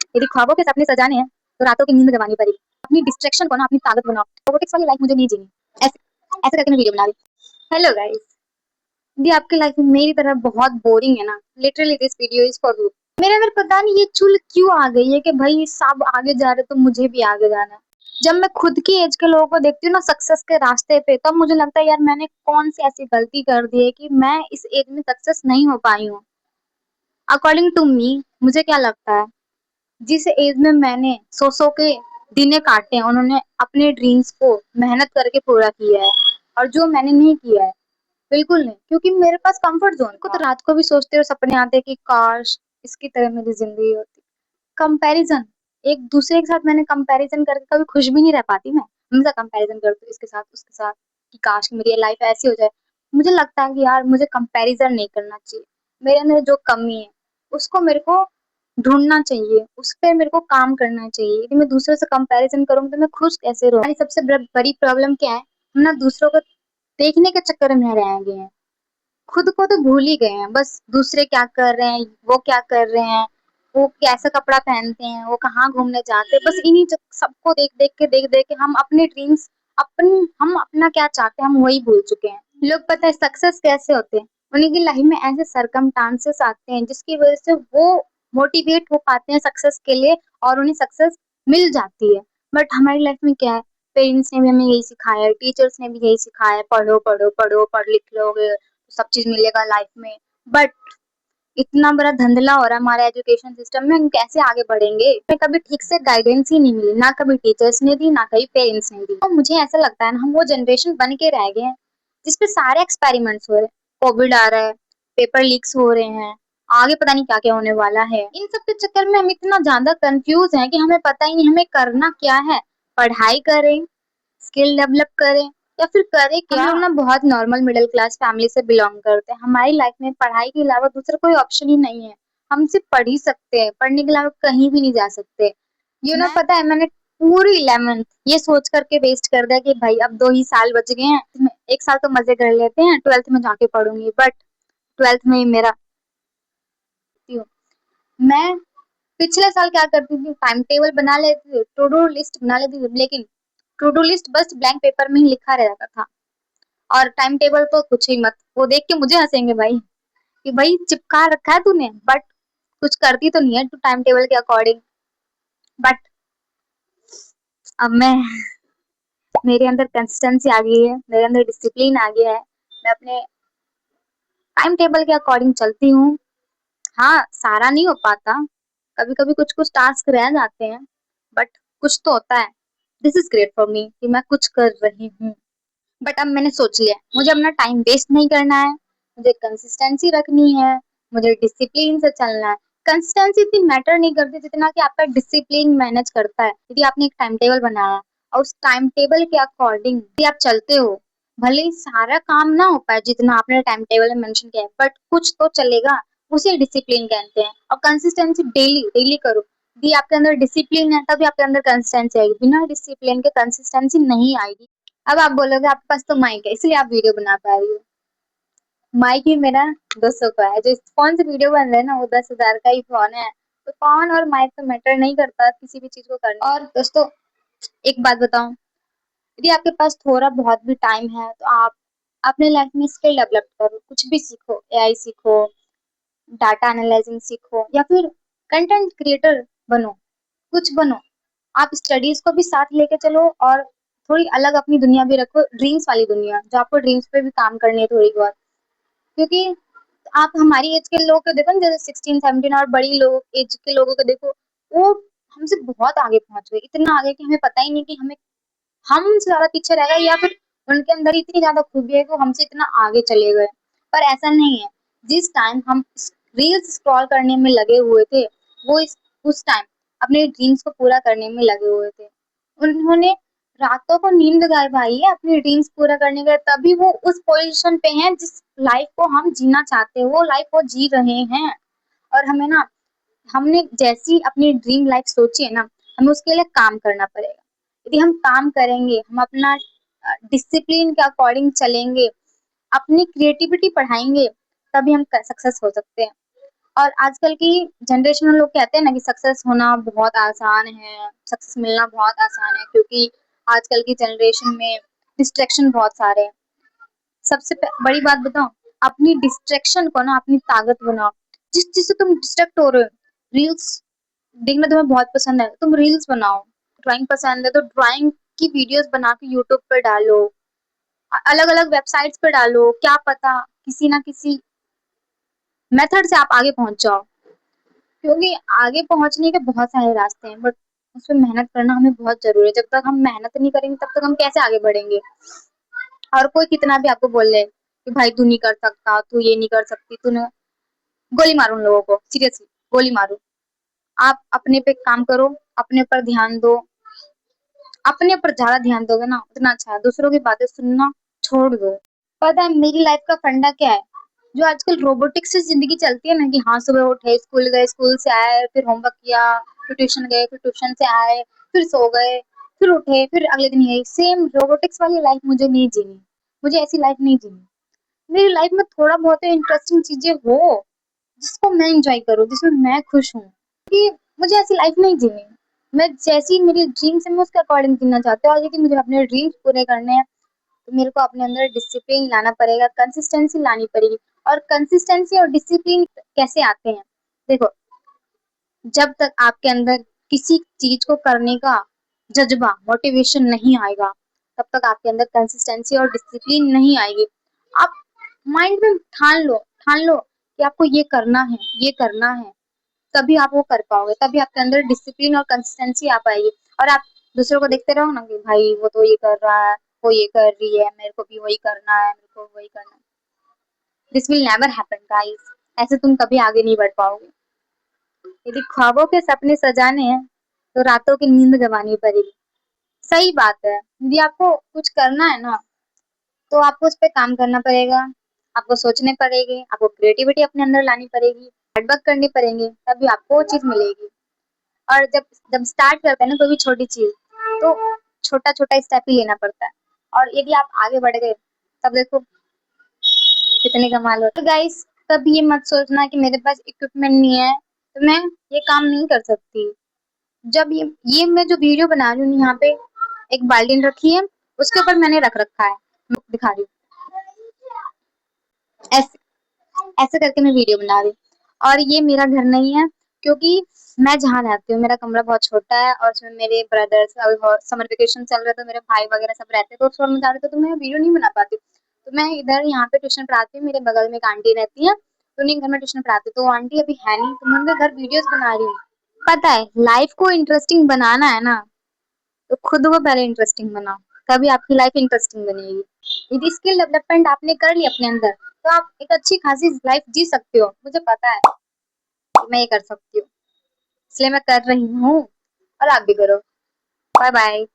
यदि ख्वाबों के सपने सजाने हैं तो रातों की नींद गंवानी पड़ेगी। अपनी डिस्ट्रैक्शन को ना अपनी ताकत बनाओ। रोबोटिक्स वाली लाइफ मुझे नहीं जीनी। ऐसे ऐसे करके मैं वीडियो बना रही हूँ। हेलो गाइस, यदि आपकी लाइफ में मेरी तरह बहुत बोरिंग है ना, literally this video is for you. मेरे अंदर पता नहीं ये चुल क्यों आ गई है कि भाई सब आगे जा रहे तो मुझे भी आगे जाना है। जब मैं खुद की एज के लोगों को देखती हूँ ना सक्सेस के रास्ते पे, तब मुझे लगता है यार मैंने कौन सी ऐसी गलती कर दी है कि मैं इस एज में सक्सेस नहीं हो पाई हूँ। अकॉर्डिंग टू मी, मुझे क्या लगता है, जिस एज में मैंने सौ के दिने काटे हैं, उन्होंने अपने ड्रीम्स को मेहनत करके पूरा किया है। और जो मैंने नहीं किया है, बिल्कुल नहीं, क्योंकि मेरे पास कंफर्ट जोन को तो रात को भी सोचते हुए सपने आते कि काश इसकी तरह मेरी जिंदगी होती। कंपैरिजन, एक दूसरे के साथ मैंने कंपैरिजन करके कभी खुश भी नहीं रह पाती। मैं हमेशा कंपैरिजन करती हूँ इसके साथ उसके साथ कि काश मेरी लाइफ ऐसी हो जाए। मुझे लगता है कि यार मुझे कंपैरिजन नहीं करना चाहिए। मेरे अंदर जो कमी है उसको मेरे को ढूंढना चाहिए, उस पर मेरे को काम करना चाहिए। यदि मैं दूसरों से कंपैरिजन करूंगी तो मैं खुश कैसे रहूं। हमारी सबसे बड़ी प्रॉब्लम क्या है, हम ना दूसरों को देखने के चक्कर में रह गए हैं, खुद को तो भूल ही गए हैं। बस दूसरे क्या कर रहे हैं, वो क्या कर रहे हैं, वो कैसा कपड़ा पहनते हैं, वो कहाँ घूमने जाते हैं, बस इन्हीं सबको देख देख के हम अपने ड्रीम्स, हम अपना क्या चाहते हैं हम वही भूल चुके हैं। लोग पता है सक्सेस कैसे होते हैं, उन्हीं की लाइफ में ऐसे सरकमस्टांसेस आते हैं जिसकी वजह से वो मोटिवेट हो पाते हैं सक्सेस के लिए और उन्हें सक्सेस मिल जाती है। बट हमारी लाइफ में क्या है, पेरेंट्स ने भी हमें यही सिखाया है, टीचर्स ने भी यही सिखाया है, पढ़ो पढ़ो पढ़ो, पढ़ लिख लोगे सब चीज मिलेगा लाइफ में। बट इतना बड़ा धंधला हो रहा है हमारे एजुकेशन सिस्टम में, हम कैसे आगे बढ़ेंगे। हमें कभी ठीक से गाइडेंस ही नहीं मिली, ना कभी टीचर्स ने दी ना कभी पेरेंट्स ने दी। तो मुझे ऐसा लगता है ना, हम वो जनरेशन बन के रह गए हैं जिसपे सारे एक्सपेरिमेंट्स हो रहे हैं। कोविड आ रहा है, पेपर लीक्स हो रहे हैं, आगे पता नहीं क्या क्या होने वाला है। इन सब के चक्कर में हम इतना ज्यादा कंफ्यूज हैं कि हमें पता ही नहीं हमें करना क्या है। पढ़ाई करें, स्किल डेवलप करें, या फिर करें क्या। हम लोग ना बहुत नॉर्मल मिडिल क्लास फैमिली से बिलोंग करते हैं। हमारी लाइफ में पढ़ाई के अलावा दूसरा कोई ऑप्शन ही नहीं है। हम सिर्फ पढ़ ही सकते हैं, पढ़ने के अलावा कहीं भी नहीं जा सकते। पता है मैंने पूरी 11th ये सोच करके वेस्ट कर दिया कि भाई अब 2 ही साल बच गए हैं, एक साल तो मजे कर लेते हैं, 12th में जाके पढ़ूंगी। बट 12th में ही मेरा मैं पिछले साल क्या करती थी, टाइम टेबल बना लेती थी, टू डू लिस्ट बना लेती थी, लेकिन टू डू लिस्ट बस ब्लैंक पेपर में ही लिखा रहता था। और टाइम टेबल तो कुछ ही मत, वो देख के मुझे हंसेंगे भाई कि भाई चिपका रखा है तूने, बट कुछ करती तो नहीं है तू टाइम टेबल के अकॉर्डिंग। बट अब मेरे अंदर कंसिस्टेंसी आ गई है, मेरे अंदर डिसिप्लिन आ गया है, मैं अपने टाइम टेबल के अकॉर्डिंग चलती हूँ। हाँ, सारा नहीं हो पाता, कभी कभी कुछ कुछ टास्क रह जाते हैं, बट कुछ तो होता है। This is great for me कि मैं कुछ कर रही हूँ। बट अब मैंने सोच लिया मुझे अपना टाइम वेस्ट नहीं करना है, मुझे कंसिस्टेंसी रखनी है, मुझे डिसिप्लिन से चलना है। कंसिस्टेंसी इतनी मैटर नहीं करती जितना कि आपका डिसिप्लिन मैनेज करता है। यदि आपने एक टाइम टेबल बनाया और उस टाइम टेबल के अकॉर्डिंग यदि आप चलते हो, भले ही सारा काम ना हो पाए जितना आपने टाइम टेबल में मेंशन किया है, बट कुछ तो चलेगा, उसे डिसिप्लिन कहते हैं। और कंसिस्टेंसी डेली डेली करो। यदि आपके अंदर डिसिप्लिन है तभी आपके अंदर कंसिस्टेंसी आएगी, बिना डिसिप्लिन के कंसिस्टेंसी नहीं आएगी। अब आप बोलोगे आपके पास तो माइक है इसलिए आप वीडियो बना पा रही हो। माइक ही मेरा 200 का है, जो फोन से वीडियो बन रहा है ना वो 10,000 का ही फोन है। तो फोन और माइक तो मैटर नहीं करता किसी भी चीज को करने। और दोस्तों एक बात बताऊं, यदि आपके पास थोड़ा बहुत भी टाइम है तो आप अपने लाइफ में स्किल डेवलप करो, कुछ भी सीखो, एआई सीखो, डाटा एनालाइजिंग सीखो, या फिर कंटेंट क्रिएटर बनो, कुछ बनो। आप स्टडीज को भी साथ लेके चलो और थोड़ी अलग अपनी दुनिया भी रखो, ड्रीम्स वाली दुनिया, जो आपको ड्रीम्स पे भी काम करनी है थोड़ी बहुत। क्योंकि आप हमारी एज के लोग को देखो ना, जैसे 16 17 और बड़ी लोग एज के लोगों को देखो, वो हमसे बहुत आगे पहुंच गए, इतना आगे कि हमें पता ही नहीं कि हमें हम उनसे ज्यादा पीछे रह गए, या फिर उनके अंदर इतनी ज्यादा खूबी है कि वो हमसे इतना आगे चले गए। पर ऐसा नहीं है। जिस टाइम हम रील्स स्क्रॉल करने में लगे हुए थे, वो उस टाइम अपने ड्रीम्स को पूरा करने में लगे हुए थे। उन्होंने रातों को नींद गवाई है अपने ड्रीम्स पूरा करने के लिए, तभी वो उस पोजीशन पे हैं जिस लाइफ को हम जीना चाहते हैं, वो लाइफ वो जी रहे हैं। और हमें ना, हमने जैसी अपनी ड्रीम लाइफ सोची है ना, हमें उसके लिए काम करना पड़ेगा। यदि हम काम करेंगे, हम अपना डिसिप्लिन के अकॉर्डिंग चलेंगे, अपनी क्रिएटिविटी बढ़ाएंगे, तभी हम सक्सेस हो सकते हैं। और आजकल की जनरेशन में लोग कहते हैं ना कि सक्सेस होना बहुत आसान है, सक्सेस मिलना बहुत आसान है, क्योंकि आजकल की जनरेशन में डिस्ट्रैक्शन बहुत सारे हैं। सबसे बड़ी बात बताऊं, अपनी डिस्ट्रैक्शन को ना अपनी ताकत बनाओ। जिस चीज से तुम डिस्ट्रैक्ट हो रहे हो, रील्स देखना तुम्हें बहुत पसंद है, तुम रील्स बनाओ। ड्राइंग पसंद है तो ड्राइंग की वीडियोस बना के यूट्यूब पर डालो, अलग अलग वेबसाइट्स पर डालो, क्या पता किसी ना किसी मेथड से आप आगे पहुंच जाओ। क्योंकि आगे पहुंचने के बहुत सारे रास्ते हैं, बट उसमें मेहनत करना हमें बहुत जरूरी है। जब तक हम मेहनत नहीं करेंगे तब तक हम कैसे आगे बढ़ेंगे। और कोई कितना भी आपको बोल ले कि भाई तू नहीं कर सकता, तू ये नहीं कर सकती, तूने, गोली मारो उन लोगों को, सीरियसली गोली मारो। आप अपने पे काम करो, अपने ऊपर ध्यान दो। अपने ऊपर ज्यादा ध्यान दोगे ना उतना अच्छा है, दूसरों की बातें सुनना छोड़ दो। पता है मेरी लाइफ का फंडा क्या है? जो आजकल रोबोटिक्स से जिंदगी चलती है ना, कि हाँ सुबह उठे, स्कूल गए, स्कूल से आए, फिर होमवर्क किया, फिर ट्यूशन गए, फिर ट्यूशन से आए, फिर सो गए, फिर उठे, फिर अगले दिन यही सेम रोबोटिक्स वाली लाइफ मुझे नहीं जीनी। मुझे ऐसी लाइफ नहीं जीनी। मेरी लाइफ में थोड़ा बहुत इंटरेस्टिंग चीजें हो, जिसको मैं एंजॉय करूँ, जिसमें मैं खुश हूँ। कि मुझे ऐसी लाइफ नहीं जीनी। मैं जैसी मेरी ड्रीम्स है मैं उसके अकॉर्डिंग जीना चाहती हूँ, और यदि मुझे अपने ड्रीम्स पूरे करने हैं तो मेरे को अपने अंदर डिसिप्लिन लाना पड़ेगा, कंसिस्टेंसी लानी पड़ेगी। और कंसिस्टेंसी और डिसिप्लिन कैसे आते हैं? देखो, जब तक आपके अंदर किसी चीज को करने का जज्बा, मोटिवेशन नहीं आएगा, तब तक आपके अंदर कंसिस्टेंसी और डिसिप्लिन नहीं आएगी। आप माइंड में ठान लो कि आपको ये करना है, ये करना है, तभी आप वो कर पाओगे, तभी आपके अंदर डिसिप्लिन और कंसिस्टेंसी आ पाएगी। और आप दूसरों को देखते रहो ना कि भाई वो तो ये कर रहा है, वो ये कर रही है, मेरे को भी वही करना है, मेरे को वही करना है। This will never happen guys. ऐसे तुम कभी आगे नहीं बढ़ पाओगे। यदि ख्वाबों के सपने सजाने हैं तो रातों की नींद गंवानी पड़ेगी। सही बात है, यदि आपको कुछ करना है ना तो आपको उस पे काम करना पड़ेगा, आपको सोचने पड़ेगी, आपको क्रिएटिविटी अपने अंदर लानी पड़ेगी, हार्डवर्क करनी पड़ेंगे, तभी आपको वो चीज मिलेगी। और जब जब स्टार्ट करते हैं ना कोई भी छोटी चीज, तो छोटा छोटा स्टेप ही लेना पड़ता है। और यदि आप आगे बढ़ गए तब देखो कितने कमाल हो। तो गाइस, तब ये मत सोचना कि मेरे पास इक्विपमेंट नहीं है तो मैं ये काम नहीं कर सकती। जब ये मैं जो वीडियो बना रही हूँ यहाँ पे एक बाल्टी रखी है, उसके ऊपर मैंने रख रखा है, मैं दिखा रही हूँ, ऐसे ऐसे करके मैं वीडियो बना रही हूँ। और ये मेरा घर नहीं है, क्योंकि मैं जहाँ रहती हूँ मेरा कमरा बहुत छोटा है, और उसमें मेरे ब्रदर्स, समर वेकेशन चल रहे थे, मेरे भाई वगैरह सब रहते तो उस में जा रहे थे, तो मैं वीडियो नहीं बना पाती। तो मैं इधर यहाँ पे ट्यूशन पढ़ाती हूँ, मेरे बगल में एक आंटी रहती है, तो उन्हीं घर में ट्यूशन पढ़ाती हूँ, तो वो आंटी अभी है नहीं, तो मैं उनके घर वीडियोस बना रही हूँ। पता है लाइफ को इंटरेस्टिंग बनाना है ना, तो खुद को पहले इंटरेस्टिंग बनाओ, तभी आपकी लाइफ इंटरेस्टिंग बनेगी। यदि स्किल डेवलपमेंट आपने कर ली अपने अंदर, तो आप एक अच्छी खासी लाइफ जी सकते हो। मुझे पता है कि मैं ये कर सकती हूँ, इसलिए मैं कर रही हूँ, और आप भी करो। Bye bye.